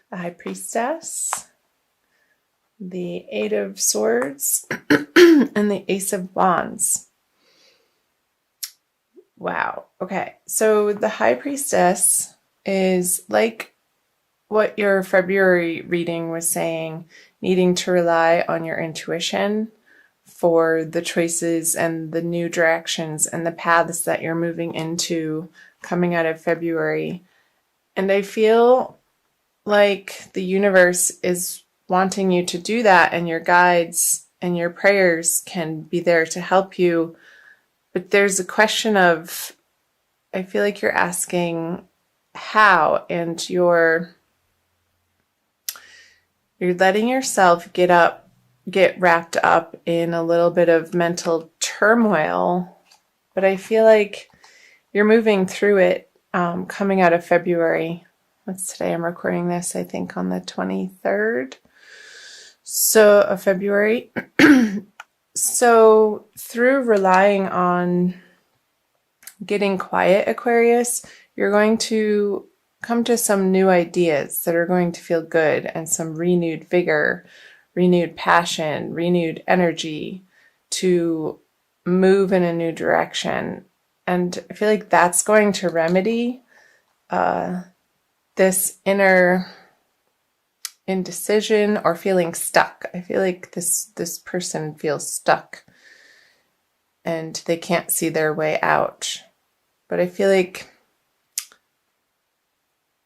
the High Priestess, the Eight of Swords, and the Ace of Wands. Wow. Okay. So the High Priestess is like what your February reading was saying, needing to rely on your intuition for the choices and the new directions and the paths that you're moving into coming out of February. And I feel like the universe is wanting you to do that, and your guides and your prayers can be there to help you. But there's a question of, I feel like you're asking how, and you're letting yourself get wrapped up in a little bit of mental turmoil. But I feel like you're moving through it coming out of February. What's today? I'm recording this, I think, on the 23rd of February. So through relying on getting quiet, Aquarius, you're going to come to some new ideas that are going to feel good, and some renewed vigor, renewed passion, renewed energy to move in a new direction. And I feel like that's going to remedy this inner indecision or feeling stuck. I feel like this person feels stuck and they can't see their way out. But I feel like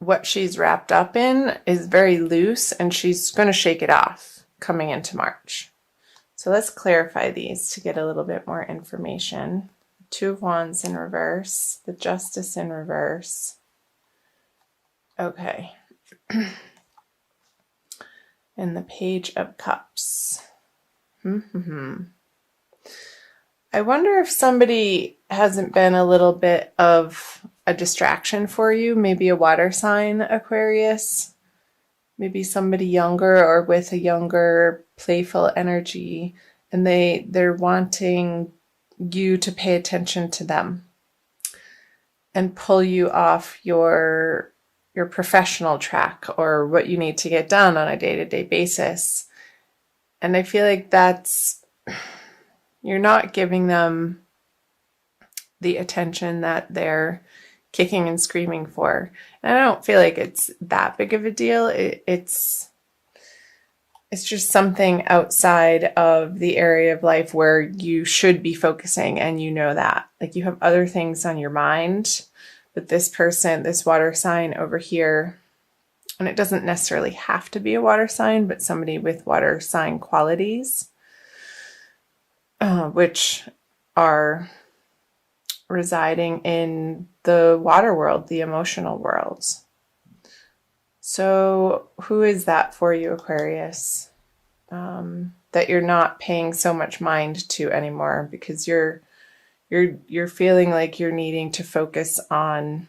what she's wrapped up in is very loose, and she's going to shake it off coming into March. So let's clarify these to get a little bit more information. Two of Wands in reverse, the Justice in reverse. Okay. And the Page of Cups. I wonder if somebody hasn't been a little bit of a distraction for you. Maybe a water sign, Aquarius. Maybe somebody younger or with a younger, playful energy. And they're wanting you to pay attention to them and pull you off your professional track or what you need to get done on a day-to-day basis. And I feel like you're not giving them the attention that they're kicking and screaming for. And I don't feel like it's that big of a deal. It's just something outside of the area of life where you should be focusing, and you know that. Like, you have other things on your mind, but this person, this water sign over here, and it doesn't necessarily have to be a water sign, but somebody with water sign qualities, which are residing in the water world, the emotional world. So who is that for you, Aquarius? That you're not paying so much mind to anymore, because you're feeling like you're needing to focus on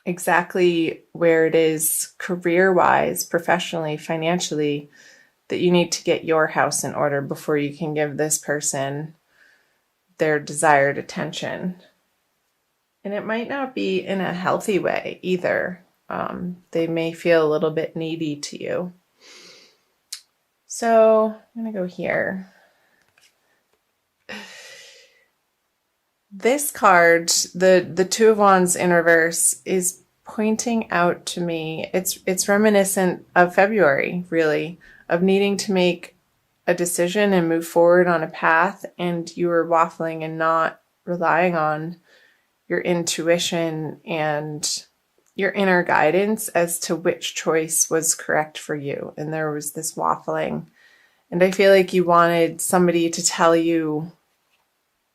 exactly where it is career-wise, professionally, financially, that you need to get your house in order before you can give this person their desired attention. And it might not be in a healthy way either. They may feel a little bit needy to you. So I'm going to go here. This card, the Two of Wands in reverse, is pointing out to me, it's reminiscent of February, really, of needing to make a decision and move forward on a path, and you were waffling and not relying on your intuition and your inner guidance as to which choice was correct for you. And there was this waffling. And I feel like you wanted somebody to tell you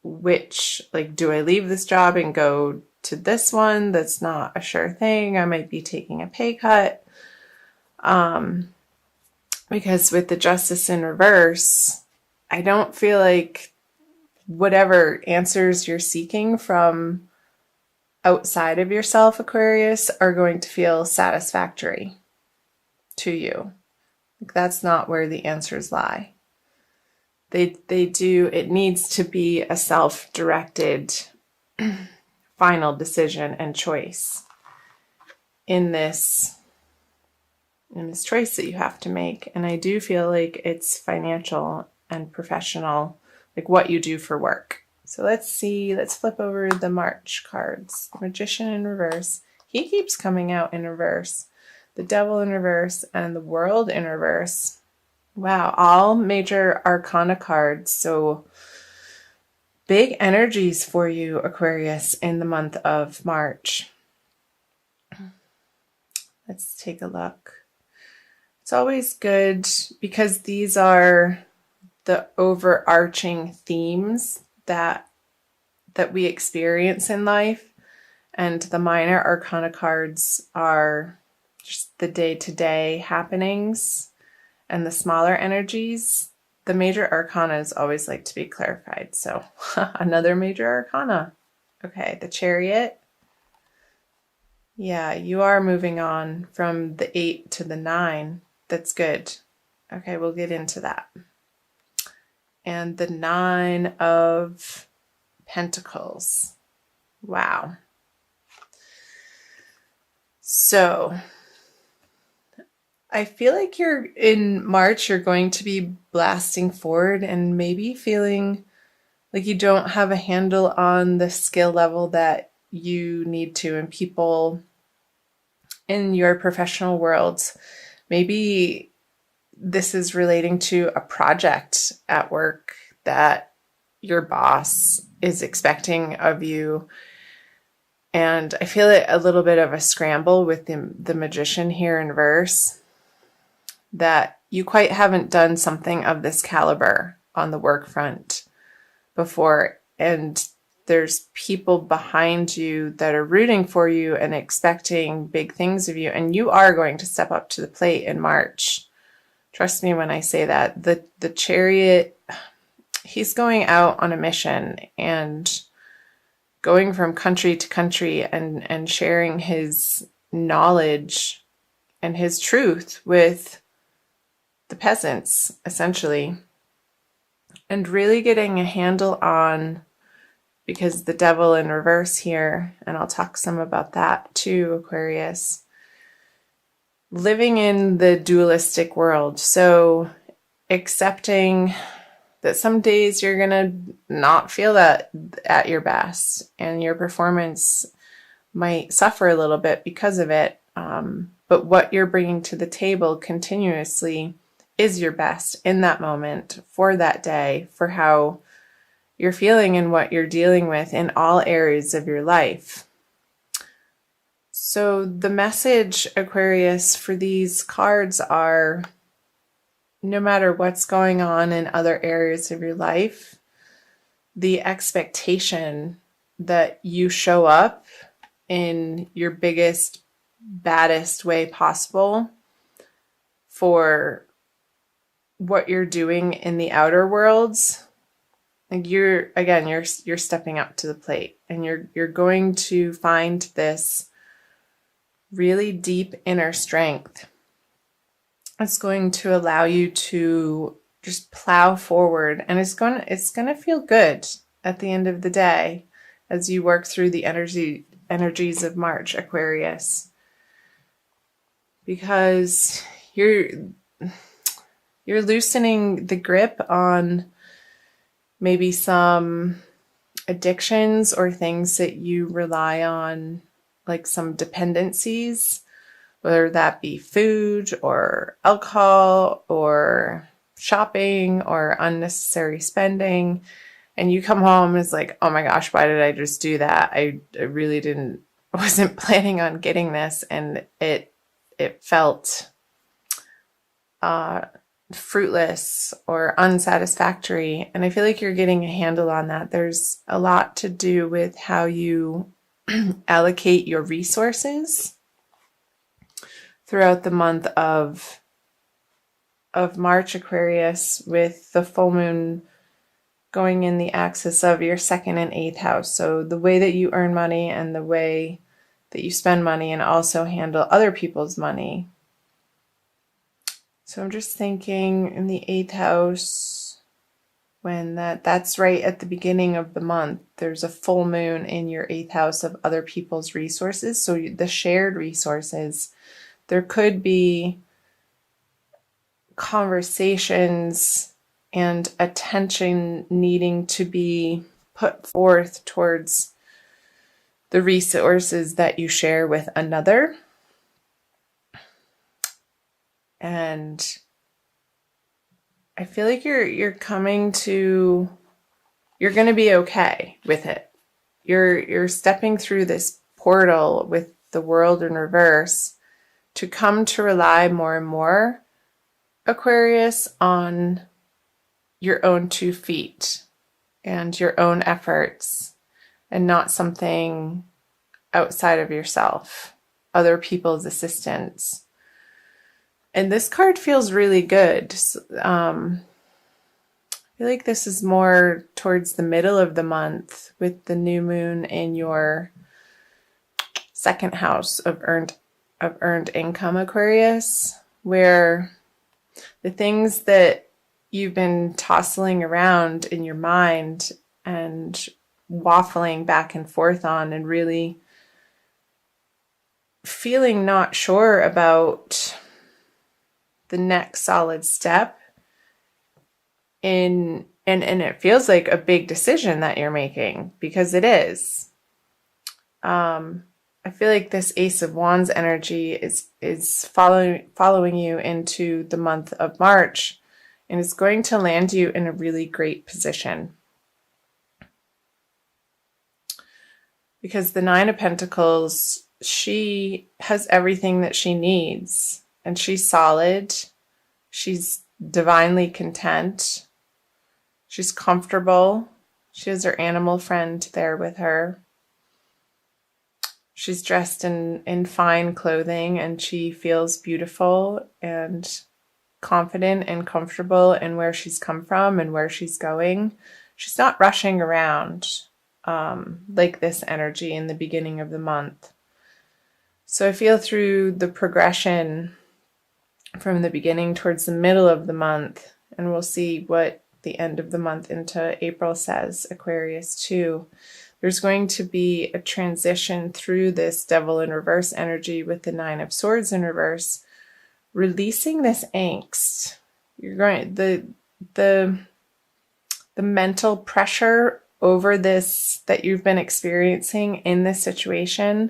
which, like, do I leave this job and go to this one that's not a sure thing? I might be taking a pay cut. Because with the Justice in reverse, I don't feel like whatever answers you're seeking from outside of yourself, Aquarius, are going to feel satisfactory to you. Like, that's not where the answers lie. It needs to be a self-directed final decision and choice in this in this choice that you have to make. And I do feel like it's financial and professional, like what you do for work. So let's see, let's flip over the March cards. Magician in reverse. He keeps coming out in reverse. The Devil in reverse and the World in reverse. Wow, all major arcana cards. So big energies for you, Aquarius, in the month of March. Let's take a look. It's always good because these are the overarching themes that we experience in life, and the minor arcana cards are just the day-to-day happenings and the smaller energies. The major arcanas always like to be clarified. So another major arcana. Okay, the Chariot. Yeah, you are moving on from the 8 to the 9. That's good. Okay, we'll get into that. And the 9 of Pentacles. Wow. So I feel like you're in March, you're going to be blasting forward and maybe feeling like you don't have a handle on the skill level that you need to, and people in your professional worlds. Maybe this is relating to a project at work that your boss is expecting of you. And I feel it a little bit of a scramble with the Magician here in reverse, that you quite haven't done something of this caliber on the work front before. And there's people behind you that are rooting for you and expecting big things of you. And you are going to step up to the plate in March. Trust me when I say that. The Chariot, he's going out on a mission and going from country to country and sharing his knowledge and his truth with the peasants, essentially. And really getting a handle on, because the Devil in reverse here, and I'll talk some about that too, Aquarius, living in the dualistic world. So accepting that some days you're going to not feel that at your best, and your performance might suffer a little bit because of it. But what you're bringing to the table continuously is your best in that moment, for that day, for how you're feeling and what you're dealing with in all areas of your life. So the message, Aquarius, for these cards are, no matter what's going on in other areas of your life, the expectation that you show up in your biggest, baddest way possible for what you're doing in the outer worlds. Like you're stepping up to the plate, and you're going to find this really deep inner strength. It's going to allow you to just plow forward, and it's going to feel good at the end of the day as you work through the energies of March, Aquarius, because you're loosening the grip on maybe some addictions or things that you rely on, like some dependencies, whether that be food or alcohol or shopping or unnecessary spending. And you come home and it's like, oh my gosh, why did I just do that? I really wasn't planning on getting this. And it felt fruitless or unsatisfactory. And I feel like you're getting a handle on that. There's a lot to do with how you allocate your resources throughout the month of March, Aquarius, with the full moon going in the axis of your 2nd and 8th house. So the way that you earn money and the way that you spend money, and also handle other people's money. So I'm just thinking in the 8th house, when that's right at the beginning of the month, there's a full moon in your 8th house of other people's resources. So the shared resources, there could be conversations and attention needing to be put forth towards the resources that you share with another. And I feel like you're going to be okay with it. You're stepping through this portal with the world in reverse to come to rely more and more, Aquarius, on your own 2 feet and your own efforts, and not something outside of yourself, other people's assistance. And this card feels really good. I feel like this is more towards the middle of the month with the new moon in your 2nd house of earned income, Aquarius, where the things that you've been tossing around in your mind and waffling back and forth on, and really feeling not sure about the next solid step in, and it feels like a big decision that you're making, because it is. I feel like this Ace of Wands energy is following you into the month of March, and it's going to land you in a really great position. Because the 9 of Pentacles, she has everything that she needs, and she's solid. She's divinely content. She's comfortable. She has her animal friend there with her. She's dressed in fine clothing, and she feels beautiful and confident and comfortable in where she's come from and where she's going. She's not rushing around like this energy in the beginning of the month. So I feel through the progression from the beginning towards the middle of the month, and we'll see what the end of the month into April says, Aquarius too. There's going to be a transition through this Devil in reverse energy with the 9 of Swords in reverse, releasing this angst. You're going the mental pressure over this that you've been experiencing in this situation.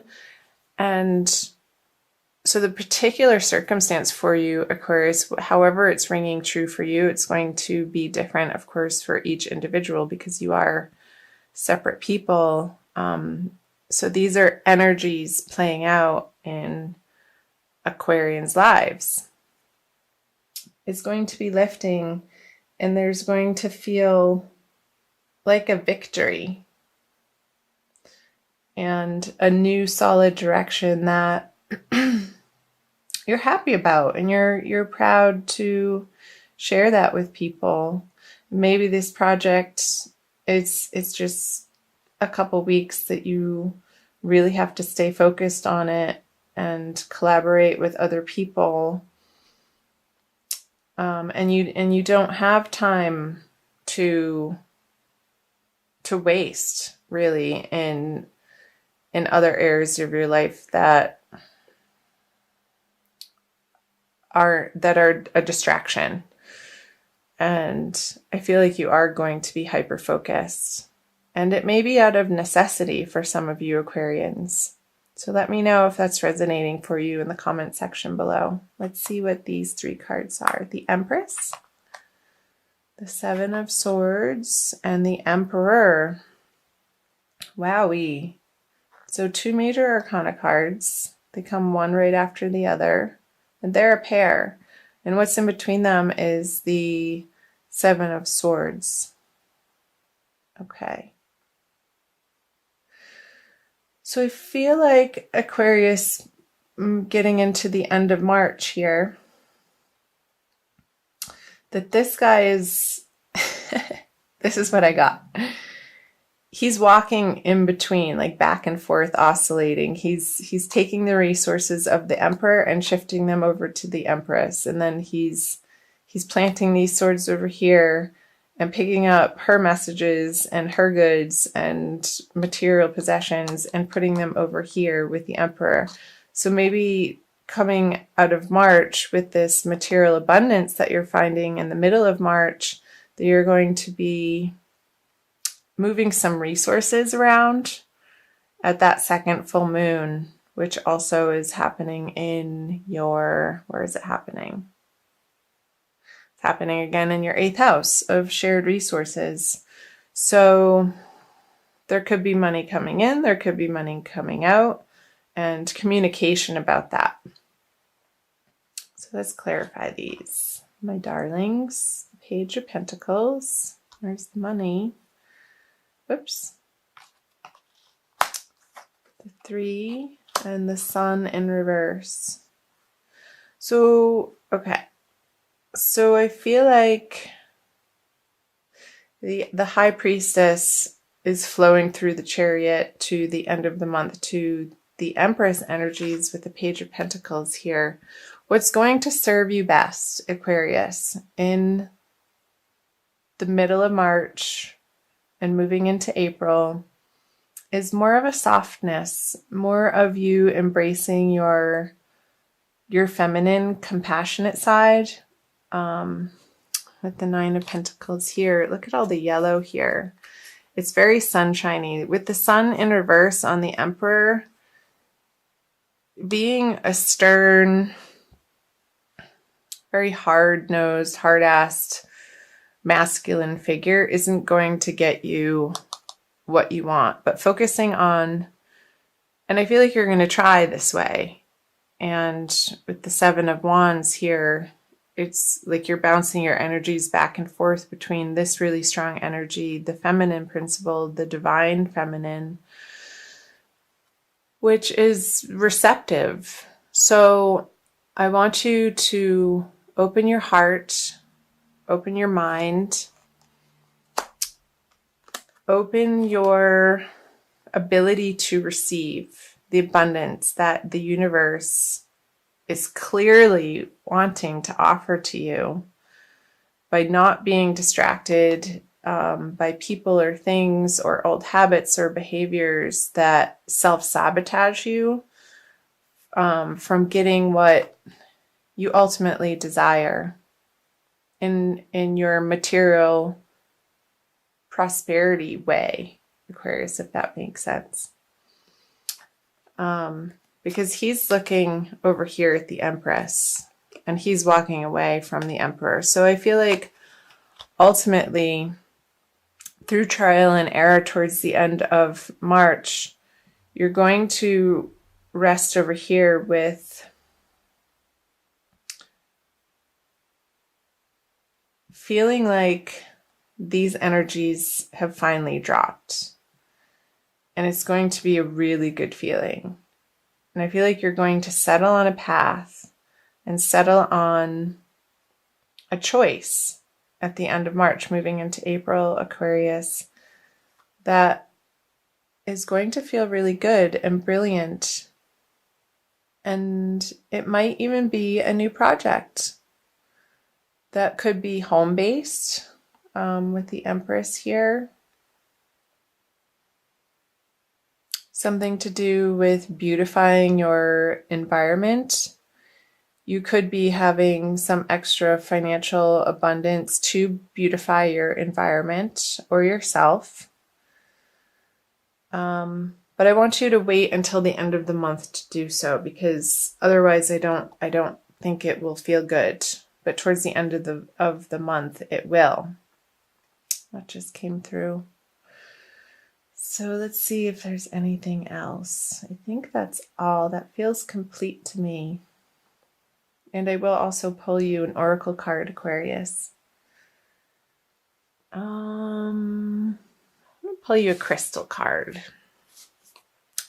And so the particular circumstance for you, Aquarius, however it's ringing true for you, it's going to be different, of course, for each individual, because you are separate people. So these are energies playing out in Aquarians' lives. It's going to be lifting, and there's going to feel like a victory and a new solid direction that you're happy about, and you're proud to share that with people. Maybe this project, it's just a couple weeks that you really have to stay focused on it and collaborate with other people, and you don't have time to waste, really, in other areas of your life that are a distraction. And I feel like you are going to be hyper focused, and it may be out of necessity for some of you Aquarians. So let me know if that's resonating for you in the comment section below. Let's see what these 3 cards are. The Empress, the 7 of Swords, and the Emperor. Wowee. So 2 major arcana cards. They come one right after the other, and they're a pair. And what's in between them is the 7 of Swords. Okay. So I feel like Aquarius, getting into the end of March here, that this guy is, this is what I got. He's walking in between, like back and forth, oscillating. He's taking the resources of the Emperor and shifting them over to the Empress. And then he's planting these swords over here and picking up her messages and her goods and material possessions and putting them over here with the Emperor. So maybe coming out of March with this material abundance that you're finding in the middle of March, that you're going to be moving some resources around at that second full moon, which also is happening in your, where is it happening? It's happening again in your 8th house of shared resources. So there could be money coming in, there could be money coming out, and communication about that. So let's clarify these. My darlings, Page of Pentacles, there's the money. Whoops. The 3 and the Sun in reverse. So, okay. So I feel like the High Priestess is flowing through the Chariot to the end of the month to the Empress energies with the Page of Pentacles here. What's going to serve you best, Aquarius, in the middle of March and moving into April is more of a softness, more of you embracing your feminine, compassionate side. With the 9 of Pentacles here, look at all the yellow here. It's very sunshiny. With the Sun in reverse on the Emperor, being a stern, very hard-nosed, hard-assed, masculine figure isn't going to get you what you want. But focusing on, and I feel like you're going to try this way. And with the 7 of Wands here, it's like you're bouncing your energies back and forth between this really strong energy, the feminine principle, the divine feminine, which is receptive. So I want you to open your heart, open your mind, open your ability to receive the abundance that the universe is clearly wanting to offer to you by not being distracted by people or things or old habits or behaviors that self-sabotage you from getting what you ultimately desire in your material prosperity way, Aquarius, if that makes sense. Because he's looking over here at the Empress and he's walking away from the Emperor. So I feel like ultimately through trial and error towards the end of March, you're going to rest over here with feeling like these energies have finally dropped. And it's going to be a really good feeling. And I feel like you're going to settle on a path and settle on a choice at the end of March, moving into April, Aquarius, that is going to feel really good and brilliant. And it might even be a new project that could be home-based with the Empress here. Something to do with beautifying your environment. You could be having some extra financial abundance to beautify your environment or yourself. But I want you to wait until the end of the month to do so, because otherwise I don't think it will feel good. But towards the end of the month it will. That just came through. So let's see if there's anything else. I think that's all. That feels complete to me. And I will also pull you an oracle card, Aquarius. I'm going to pull you a crystal card.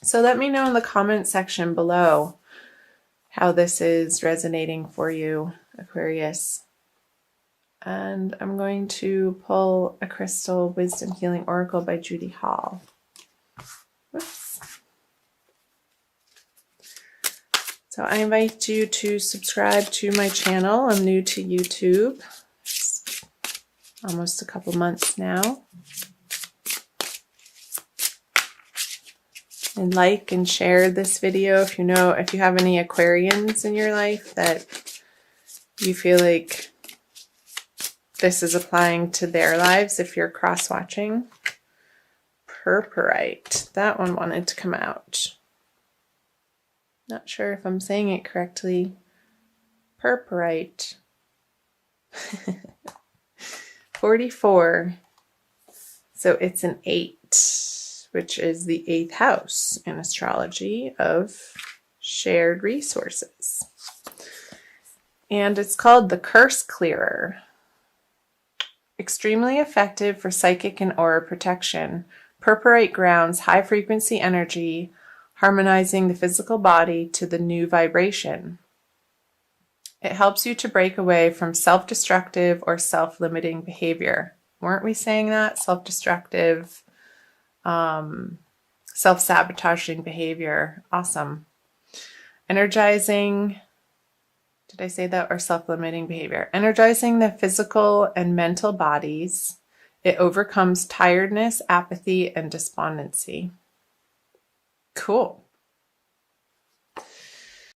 So let me know in the comment section below how this is resonating for you, Aquarius. And I'm going to pull a crystal wisdom healing oracle by Judy Hall. Whoops. So I invite you to subscribe to my channel. I'm new to YouTube. It's almost a couple months now. and like and share this video if you have any Aquarians in your life that you feel like this is applying to their lives if you're cross-watching. Purpurite. That one wanted to come out. Not sure if I'm saying it correctly. Purpurite. 44. So it's an 8, which is the 8th house in astrology of shared resources. And it's called the Curse Clearer. Extremely effective for psychic and aura protection. Purpurite grounds high frequency energy, harmonizing the physical body to the new vibration. It helps you to break away from self-destructive or self-limiting behavior. Weren't we saying that? Self-destructive, self-sabotaging behavior. Awesome. Energizing, did I say that? Or self-limiting behavior. Energizing the physical and mental bodies. It overcomes tiredness, apathy, and despondency. Cool.